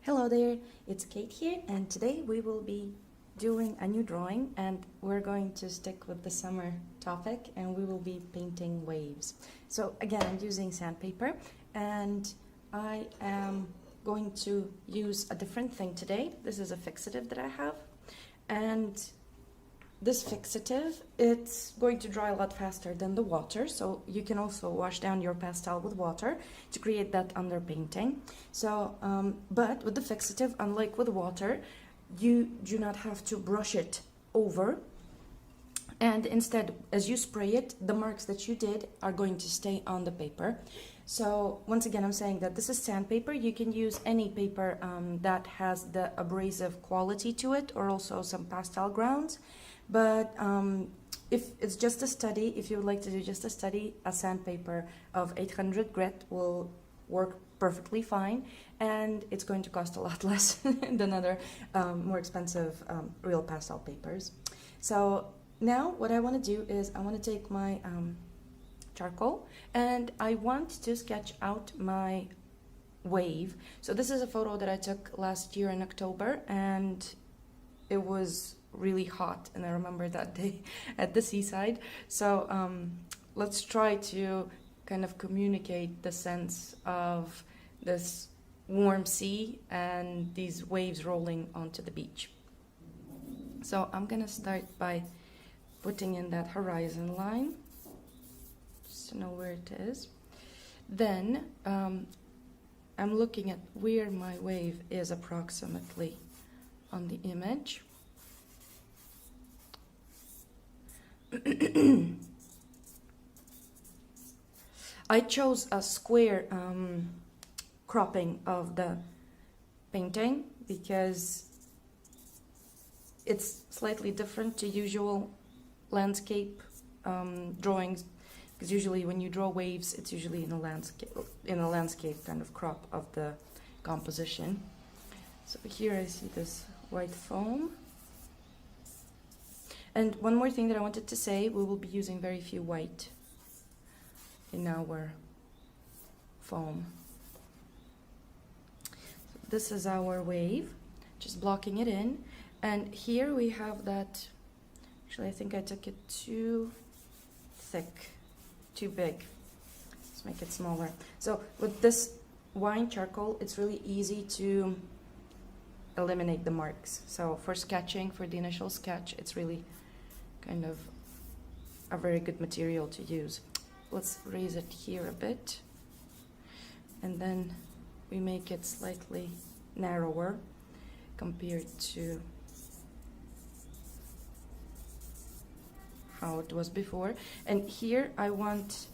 Hello there, it's Kate here, and today we will be doing a new drawing, and we're going to stick with the summer topic, and we will be painting waves. So again, I'm using sandpaper, and I am going to use a different thing today. This is a fixative that I have, and this fixative, it's going to dry a lot faster than the water, so you can also wash down your pastel with water to create that underpainting. So, but with the fixative, unlike with water, you do not have to brush it over, and instead, as you spray it, the marks that you did are going to stay on the paper. So once again, I'm saying that this is sandpaper. You can use any paper that has the abrasive quality to it, or also some pastel grounds. But if it's just a study, if you would like to do just a study, a sandpaper of 800 grit will work perfectly fine, and it's going to cost a lot less than other more expensive real pastel papers. So now what I want to do is I want to take my charcoal, and I want to sketch out my wave. So this is a photo that I took last year in October, and it was really hot, and I remember that day at the seaside. So let's try to kind of communicate the sense of this warm sea and these waves rolling onto the beach. So I'm gonna start by putting in that horizon line just to know where it is. Then I'm looking at where my wave is approximately on the image. I chose a square cropping of the painting because it's slightly different to usual landscape drawings, because usually when you draw waves, it's usually in a landscape kind of crop of the composition. So here I see this white foam. And one more thing that I wanted to say, we will be using very few white in our foam. So this is our wave, just blocking it in. And here we have that, actually I think I took it too thick, too big. Let's make it smaller. So with this wine charcoal, it's really easy to eliminate the marks. So for sketching, for the initial sketch, it's really kind of a very good material to use. Let's raise it here a bit, and then we make it slightly narrower compared to how it was before. And here I want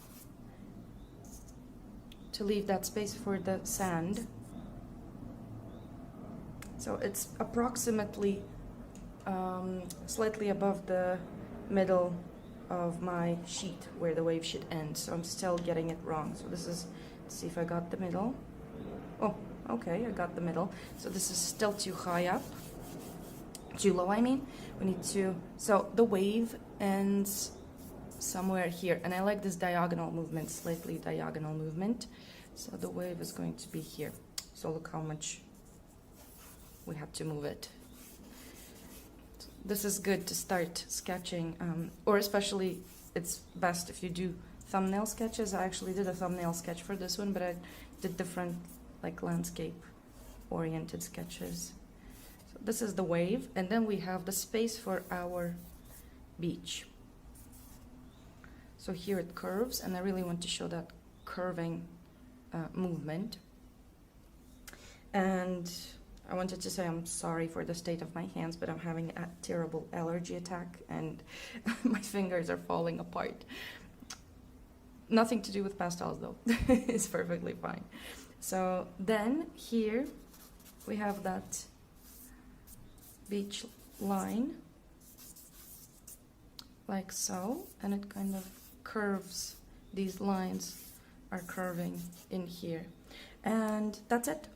to leave that space for the sand. So it's approximately slightly above the middle of my sheet where the wave should end. So I'm still getting it wrong. So this is, let's see if I got the middle. Oh, okay, I got the middle. So this is still too high up, too low I mean. We need to, so the wave ends somewhere here, and I like this diagonal movement, slightly diagonal movement. So the wave is going to be here. So look how much we have to move it. This is good to start sketching, or especially it's best if you do thumbnail sketches. I actually did a thumbnail sketch for this one, but I did different like landscape oriented sketches. So this is the wave, and then we have the space for our beach. So here it curves, and I really want to show that curving movement. And I wanted to say I'm sorry for the state of my hands, but I'm having a terrible allergy attack, and my fingers are falling apart. Nothing to do with pastels though. It's perfectly fine. So then here we have that beach line, like so, and it kind of curves. These lines are curving in here. And that's it.